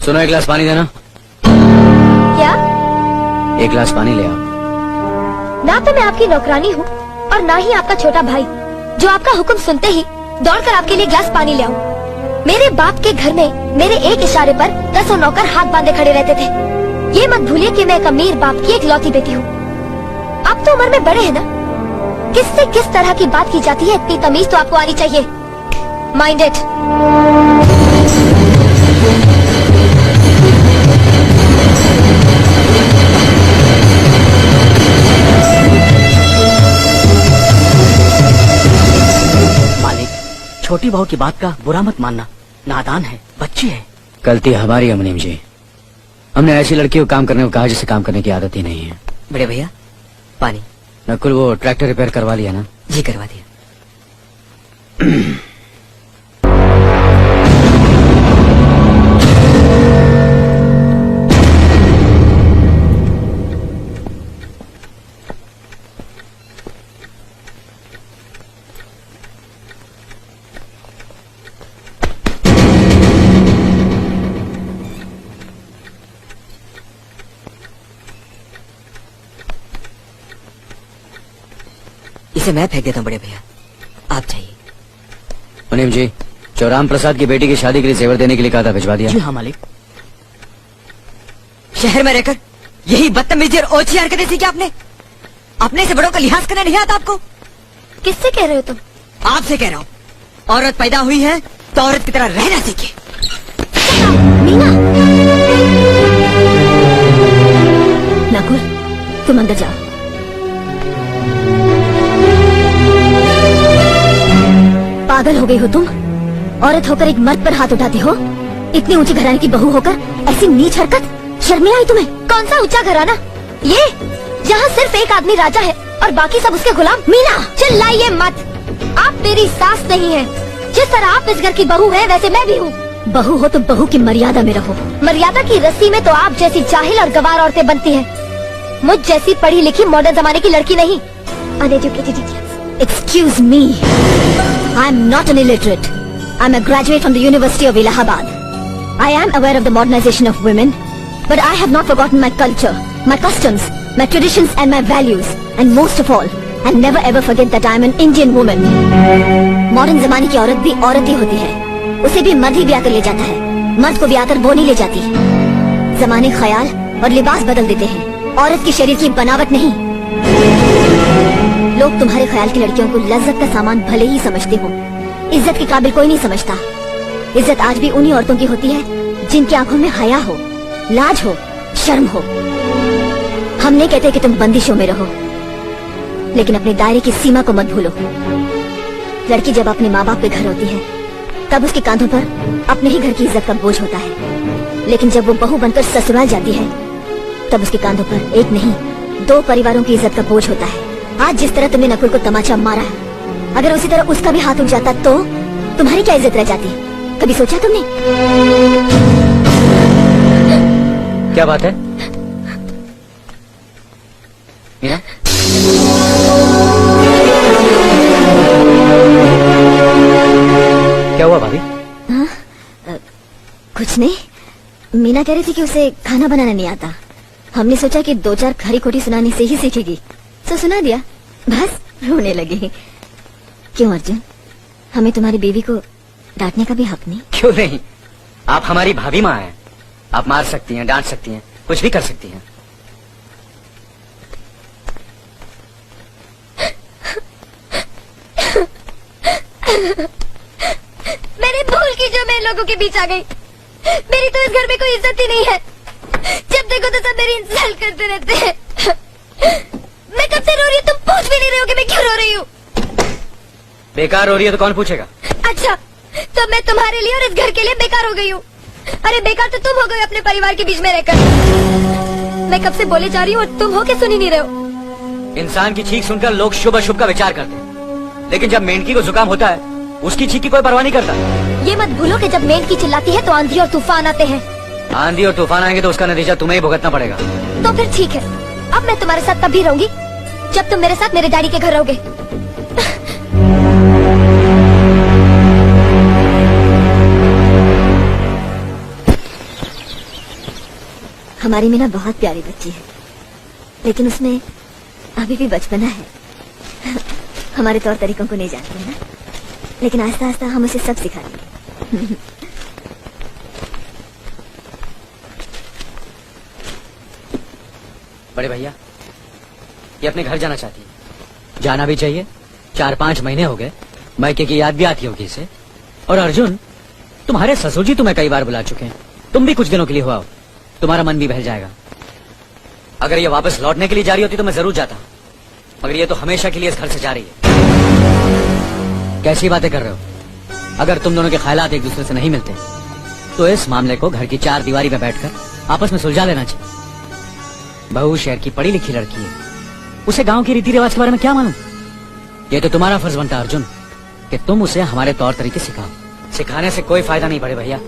सुनो, एक गिलास पानी देना। क्या? एक गिलास पानी ले आओ। ना तो मैं आपकी नौकरानी हूँ और ना ही आपका छोटा भाई जो आपका हुक्म सुनते ही दौड़कर आपके लिए गिलास पानी ले आऊं। मेरे बाप के घर में मेरे एक इशारे पर 10 नौकर हाथ बांधे खड़े रहते थे। ये मत भूलिए कि मैं एक अमीर बाप की एक लौती बेटी हूँ। आप तो उम्र में बड़े हैं ना, किससे किस तरह की बात की जाती है इतनी तमीज तो आपको आनी चाहिए। Mind it. मालिक, छोटी बहू की बात का बुरा मत मानना, नादान है, बच्ची है। गलती हमारी है मुनीम जी। हमने ऐसी लड़की को काम करने को कहा जिसे काम करने की आदत ही नहीं है। बड़े भैया, पानी। नकुल, वो ट्रैक्टर रिपेयर करवा लिया ना? जी करवा दिया। इसे मैं फेंक देता हूँ बड़े भैया, आप चाहिए। मुनीम जी, जो राम प्रसाद की बेटी की शादी के लिए जेवर देने के लिए कहा था, भिजवा दिया? जी हाँ मालिक। शहर में रहकर यही बदतमीजी और ओछी हरकतें सीखी आपने? अपने से बड़ों का लिहाज करना नहीं आता आपको? किससे कह रहे हो तुम? आपसे कह रहा हूँ। औरत पैदा हुई है तो औरत की तरह रहना सीखे। मीना! नकुल, तुम अंदर जाओ। पागल हो गई हो तुम? औरत होकर एक मर्द पर हाथ उठाती हो? इतनी ऊंची घराने की बहू होकर ऐसी नीच हरकत, शर्म नहीं आई तुम्हें? कौन सा ऊंचा घराना? ये जहाँ सिर्फ एक आदमी राजा है और बाकी सब उसके गुलाम। मीना, चिल्लाइए मत। आप मेरी सास नहीं है। जिस तरह आप इस घर की बहू है वैसे मैं भी हूँ। बहू हो तो बहू की मर्यादा में रहो। मर्यादा की रस्सी में तो आप जैसी जाहिल और गवार औरतें बनती हैं। मुझ जैसी पढ़ी लिखी मॉडर्न जमाने की लड़की नहीं। Uneducated idiots. Excuse me. I am not an illiterate. I am a graduate from the University of Allahabad. I am aware of the modernization of women, but I have not forgotten my culture, my customs, my traditions and my values, and most of all, I never ever forget that I am an Indian woman. Modern जमाने की औरत भी औरत ही होती है। उसे भी मर्द ही ब्याह कर ले जाता है, मर्द को ब्याह कर वो नहीं ले जाती। जमाने ख्याल और लिबास बदल देते हैं, औरत की शरीर की बनावट नहीं। लोग तुम्हारे ख्याल की लड़कियों को लज्जत का सामान भले ही समझते हो, इज्जत के काबिल कोई नहीं समझता। इज्जत आज भी उन्हीं औरतों की होती है जिनकी आंखों में हया हो, लाज हो, शर्म हो। हम नहीं कहते कि तुम बंदिशों में रहो, लेकिन अपने दायरे की सीमा को मत भूलो। लड़की जब अपने माँ बाप के घर होती है तब उसके कांधों पर अपने ही घर की इज्जत का बोझ होता है, लेकिन जब वो बहू बनकर ससुराल जाती है तब उसके कांधों पर एक नहीं 2 परिवारों की इज्जत का बोझ होता है। आज जिस तरह तुमने नकुल को तमाचा मारा, अगर उसी तरह उसका भी हाथ उठ जाता तो तुम्हारी क्या इज्जत रह जाती? कभी सोचा तुमने? क्या बात है मीना? क्या हुआ भाभी? कुछ नहीं। मीना कह रही थी कि उसे खाना बनाना नहीं आता। हमने सोचा कि 2-4 खरी खोटी सुनाने से ही सीखेगी, तो सुना दिया। बस रोने लगी। क्यों अर्जुन, हमें तुम्हारी बीवी को डांटने का भी हक नहीं? क्यों नहीं, आप हमारी भाभी माँ हैं। आप मार सकती हैं, डांट सकती हैं, कुछ भी कर सकती हैं। मैंने भूल की जो मैं लोगों के बीच आ गई। मेरी तो इस घर में कोई इज्जत ही नहीं है। जब देखो तो सब मेरी इंसल्ट करते रहते हैं। मैं कब से रो रही हूँ, तुम पूछ भी नहीं रहे हो कि मैं क्यों रो रही हूँ। बेकार हो रही है तो कौन पूछेगा? अच्छा, तो मैं तुम्हारे लिए और इस घर के लिए बेकार हो गई हूँ। अरे बेकार तो तुम हो गए अपने परिवार के बीच में रहकर। मैं कब से बोले जा रही हूँ और तुम हो के सुन ही नहीं रहे हो। इंसान की चीख सुनकर लोग शुभ अशुभ का विचार करते हैं, लेकिन जब मेंढकी को जुकाम होता है उसकी चीख की कोई परवाह नहीं करता। ये मत भूलो कि जब मेंढकी चिल्लाती है तो आंधी और तूफान आते हैं। आंधी और तूफान आएंगे तो उसका नतीजा तुम्हें ही भुगतना पड़ेगा। तो फिर ठीक है, अब मैं तुम्हारे साथ तब भी रहूंगी जब तुम मेरे साथ मेरे डैडी के घर रहोगे। हमारी मीना बहुत प्यारी बच्ची है, लेकिन उसमें अभी भी बचपना है। हमारे तौर तरीकों को नहीं जानती है ना, लेकिन आहिस्ता आहिस्ता हम उसे सब सिखा देंगे। बड़े भैया, ये अपने घर जाना चाहती है। जाना भी चाहिए, 4-5 महीने हो गए, मायके की याद भी आती होगी इसे। और अर्जुन, तुम्हारे ससुर जी तुम्हें कई बार बुला चुके हैं, तुम भी कुछ दिनों के लिए हुआ हो, तुम्हारा मन भी बहल जाएगा। अगर ये वापस लौटने के लिए जा रही होती तो मैं जरूर जाता, मगर ये तो हमेशा के लिए इस घर से जा रही है। कैसी बातें कर रहे हो? अगर तुम दोनों के ख्यालात एक दूसरे से नहीं मिलते तो इस मामले को घर की 4 दीवारी में बैठकर आपस में सुलझा लेना चाहिए। बहू शहर की पढ़ी लिखी लड़की है, उसे गांव के रीति रिवाज के बारे में क्या मालूम। ये तो तुम्हारा फर्ज बनता है अर्जुन कि तुम उसे हमारे तौर तरीके सिखाओ। सिखाने से कोई फायदा नहीं बड़े भैया,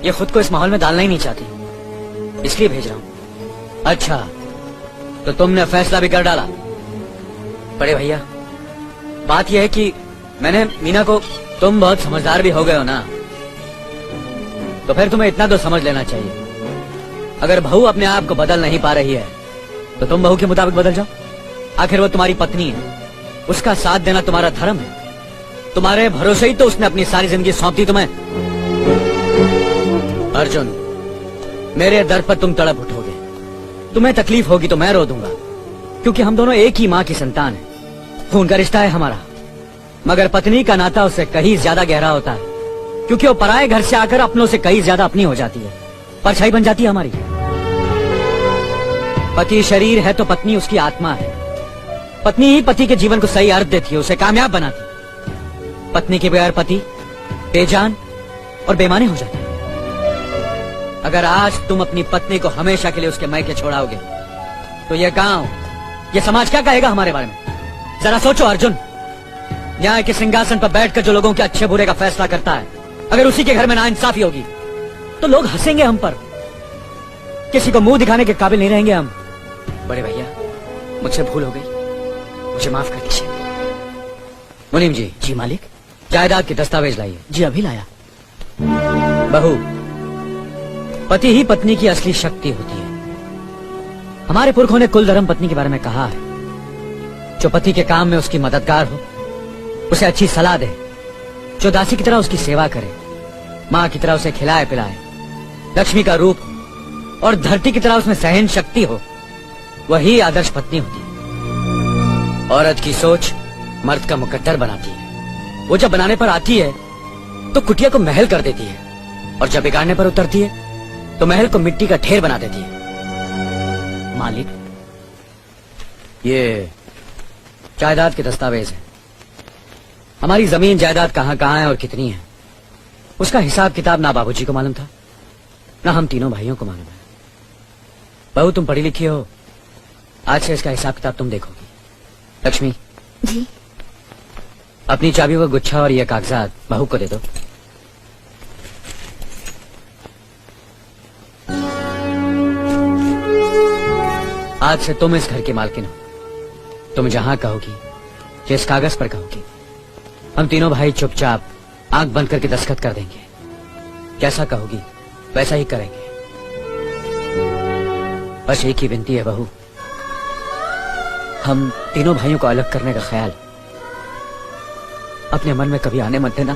ये खुद को इस माहौल में डालना ही नहीं चाहती, इसलिए भेज रहा हूँ। अच्छा, तो तुमने फैसला भी कर डाला? बड़े भैया, बात यह है कि मैंने मीना को, तुम बहुत समझदार भी हो गए हो ना, तो फिर तुम्हें इतना तो समझ लेना चाहिए, अगर बहू अपने आप को बदल नहीं पा रही है तो तुम बहू के मुताबिक बदल जाओ। आखिर वो तुम्हारी पत्नी है, उसका साथ देना तुम्हारा धर्म है। तुम्हारे भरोसे ही तो उसने अपनी सारी जिंदगी सौंप दी तुम्हें। अर्जुन, मेरे दर पर तुम तड़प उठोगे, तुम्हें तकलीफ होगी तो मैं रो दूंगा, क्योंकि हम दोनों एक ही माँ की संतान है, खून का रिश्ता है हमारा। मगर पत्नी का नाता उससे कहीं ज्यादा गहरा होता है, क्योंकि वो पराये घर से आकर अपनों से कहीं ज्यादा अपनी हो जाती है, परछाई बन जाती है हमारी। पति शरीर है तो पत्नी उसकी आत्मा है। पत्नी ही पति के जीवन को सही अर्थ देती है, उसे कामयाब बनाती है। पत्नी के बगैर पति बेजान और बेमाने हो जाते हैं। अगर आज तुम अपनी पत्नी को हमेशा के लिए उसके मायके छोड़ाओगे तो यह गांव, यह समाज क्या कहेगा हमारे बारे में? जरा सोचो अर्जुन, न्याय के सिंहासन पर बैठकर जो लोगों के अच्छे बुरे का फैसला करता है, अगर उसी के घर में नाइंसाफी होगी तो लोग हंसेंगे हम पर, किसी को मुंह दिखाने के काबिल नहीं रहेंगे हम। बड़े भैया, मुझसे भूल हो गई, मुझे माफ कर दीजिए। मुनीम जी। जी मालिक। जायदाद के दस्तावेज लाइए। जी अभी लाया। बहू, पति ही पत्नी की असली शक्ति होती है। हमारे पुरखों ने कुल धर्म पत्नी के बारे में कहा है, जो पति के काम में उसकी मददगार हो, उसे अच्छी सलाह दे, जो दासी की तरह उसकी सेवा करे, माँ की तरह उसे खिलाए पिलाए, लक्ष्मी का रूप और धरती की तरह उसमें सहन शक्ति हो, वही आदर्श पत्नी होती है। औरत की सोच मर्द का मुकद्दर बनाती है। वो जब बनाने पर आती है तो कुटिया को महल कर देती है, और जब बिगाड़ने पर उतरती है तो महल को मिट्टी का ढेर बना देती है। मालिक, ये जायदाद के दस्तावेज हैं। हमारी जमीन जायदाद कहाँ कहाँ है और कितनी है, उसका हिसाब किताब ना बाबूजी को मालूम था, ना हम तीनों भाइयों को मालूम है। बहू, तुम पढ़ी लिखी हो, आज से इसका हिसाब किताब तुम देखोगी। लक्ष्मी जी। अपनी चाबी का गुच्छा और ये कागजात बहू को दे दो। आज से तुम इस घर की मालकिन हो। तुम जहां कहोगी, जिस कागज पर कहोगी, हम तीनों भाई चुपचाप आंख बंद करके दस्तखत कर देंगे। जैसा कहोगी वैसा ही करेंगे। बस एक ही विनती है बहू, हम तीनों भाइयों को अलग करने का ख्याल अपने मन में कभी आने मत देना।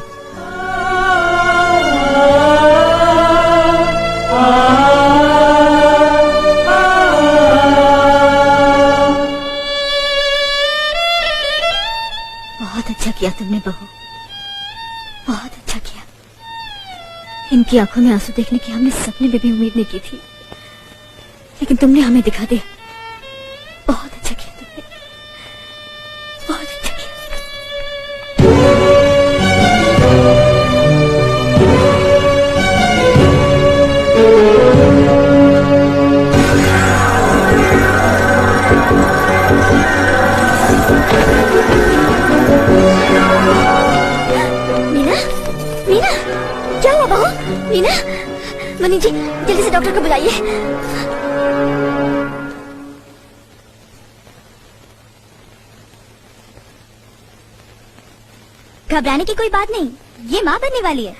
बहुत अच्छा किया तुमने बहू, बहुत अच्छा किया। इनकी आंखों में आंसू देखने की हमने सपने में भी उम्मीद नहीं की थी, लेकिन तुमने हमें दिखा दिया। बहुत अच्छा किया तुमने, बहुत अच्छा किया। मीना, मीना, क्या हुआ बहू? मीना, मनी जी जल्दी से डॉक्टर को बुलाइए। घबराने की कोई बात नहीं, ये माँ बनने वाली है।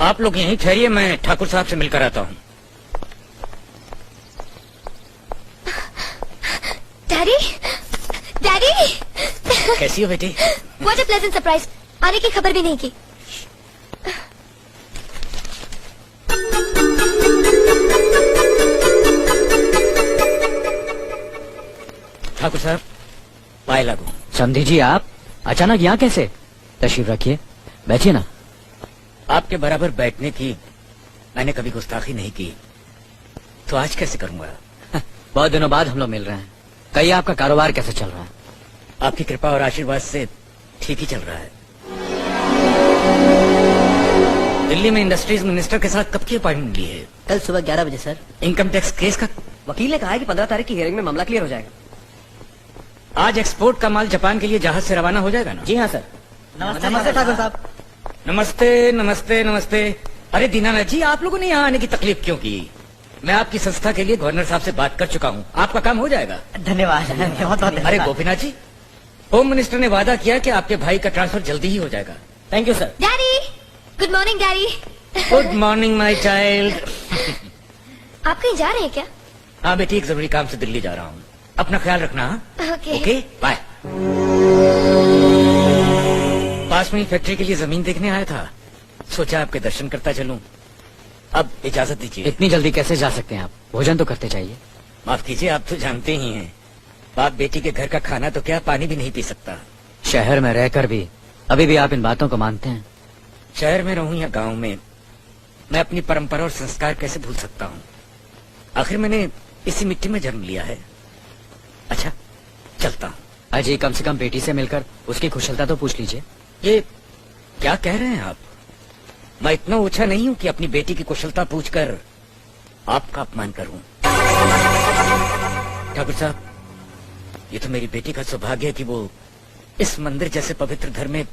आप लोग यहीं ठहरिए, मैं ठाकुर साहब से मिलकर आता हूँ। डैडी, डैडी, कैसी हो बेटी? What a pleasant surprise. आने की खबर भी नहीं की। ठाकुर साहब, पाए लागू। समझी जी, आप अचानक यहाँ कैसे? तशरीफ रखिए, बैठिए ना। आपके बराबर बैठने की मैंने कभी गुस्ताखी नहीं की, तो आज कैसे करूंगा? बहुत दिनों बाद हम लोग मिल रहे हैं। कहिए, आपका कारोबार कैसे चल रहा है? आपकी कृपा और आशीर्वाद से ठीक ही चल रहा है। दिल्ली में इंडस्ट्रीज मिनिस्टर के साथ कब की अपॉइंटमेंट ली है? कल सुबह 11 बजे सर। इनकम टैक्स केस का? वकील ने कहा है कि 15 तारीख की हियरिंग में मामला क्लियर हो जाएगा। आज एक्सपोर्ट का माल जापान के लिए जहाज से रवाना हो जाएगा ना? जी हाँ सर। नमस्ते ठाकुर साहब। नमस्ते नमस्ते नमस्ते। अरे दीनानाथ जी, आप लोगों ने यहाँ आने की तकलीफ क्यों की? मैं आपकी संस्था के लिए गवर्नर साहब से बात कर चुका हूँ, आपका काम हो जाएगा। धन्यवाद, बहुत बहुत अरे गोपीनाथ जी, होम मिनिस्टर ने वादा किया कि आपके भाई का ट्रांसफर जल्दी ही हो जाएगा। Thank you sir. Daddy, good morning daddy. Good morning my child. आप कहीं जा रहे हैं क्या? हाँ बेटी, एक जरूरी काम से दिल्ली जा रहा हूँ, अपना ख्याल रखना। ओके। Okay, bye. पास में ही फैक्ट्री के लिए जमीन देखने आया था, सोचा आपके दर्शन करता चलूं। अब इजाजत दीजिए। इतनी जल्दी कैसे जा सकते हैं आप? भोजन तो करते चाहिए। माफ कीजिए, आप तो जानते ही हैं, बाप बेटी के घर का खाना तो क्या, पानी भी नहीं पी सकता। शहर में रहकर भी अभी भी आप इन बातों को मानते हैं? शहर में रहूं या गांव में, मैं अपनी परंपरा और संस्कार कैसे भूल सकता हूँ? आखिर मैंने इसी मिट्टी में जन्म लिया है। अच्छा, चलता हूँ। अजय, कम से कम बेटी से मिलकर उसकी कुशलता तो पूछ लीजिए। ये क्या कह रहे हैं आप? मैं इतना ऊंचा नहीं हूँ कि अपनी बेटी की कुशलता पूछकर आपका अपमान करूं। ठाकुर साहब, ये तो मेरी बेटी का सौभाग्य है कि वो इस मंदिर जैसे पवित्र घर में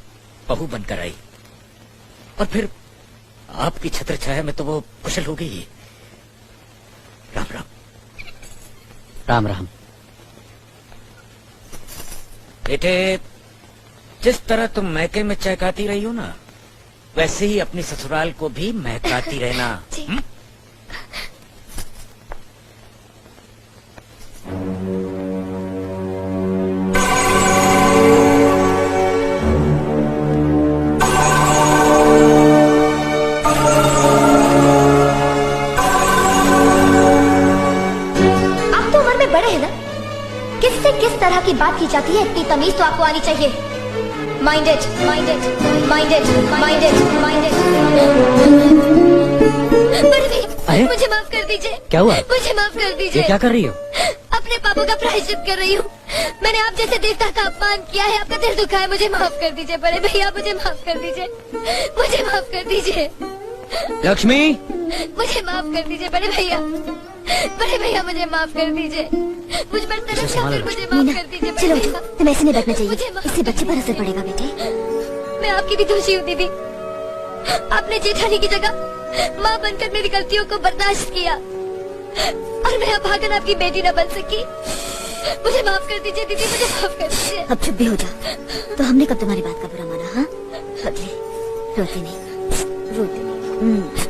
बहू बनकर आई, और फिर आपकी छत्र छाया में तो वो कुशल हो गई। राम राम। राम राम। बेटे, जिस तरह तुम मैके में चहकाती रही हो ना, वैसे ही अपनी ससुराल को भी महकाती रहना। जी। आप तो उम्र में बड़े हैं ना, किससे किस तरह की बात की जाती है, इतनी तमीज तो आपको आनी चाहिए। Minded, minded, minded, minded, minded. अरे? मुझे माफ कर दीजिए। क्या हुआ? मुझे माफ कर ये दीजिए। क्या कर रही हो? अपने पापों का प्रायश्चित कर रही हूँ। मैंने आप जैसे देवता का अपमान किया है, आपका दिल दुखा है, मुझे माफ कर दीजिए बड़े भैया, मुझे माफ कर दीजिए, मुझे माफ कर दीजिए। लक्ष्मी, मुझे माफ कर दीजिए बड़े भैया, बड़े भैया मुझे माफ कर दीजिए। मुझ पर तरफ खाकर मुझे माफ कर दीजिए बड़े भैया। तुम्हें ऐसे नहीं बैठना चाहिए, मुझे माफ इससे बच्चे पर असर पड़ेगा बेटे। मैं आपकी भी दोषी हूँ दीदी। आपने जेठानी की जगह माँ बनकर मेरी गलतियों को बर्दाश्त किया, और मैं अभागन आपकी बेटी न बन सकी। मुझे माफ कर दीजिए दीदी, मुझे माफ कर दीजिए। अब चुप भी हो जा। तो हमने कब तुम्हारी बात का बुरा माना? हाँ, रोती नहीं, रोती नहीं।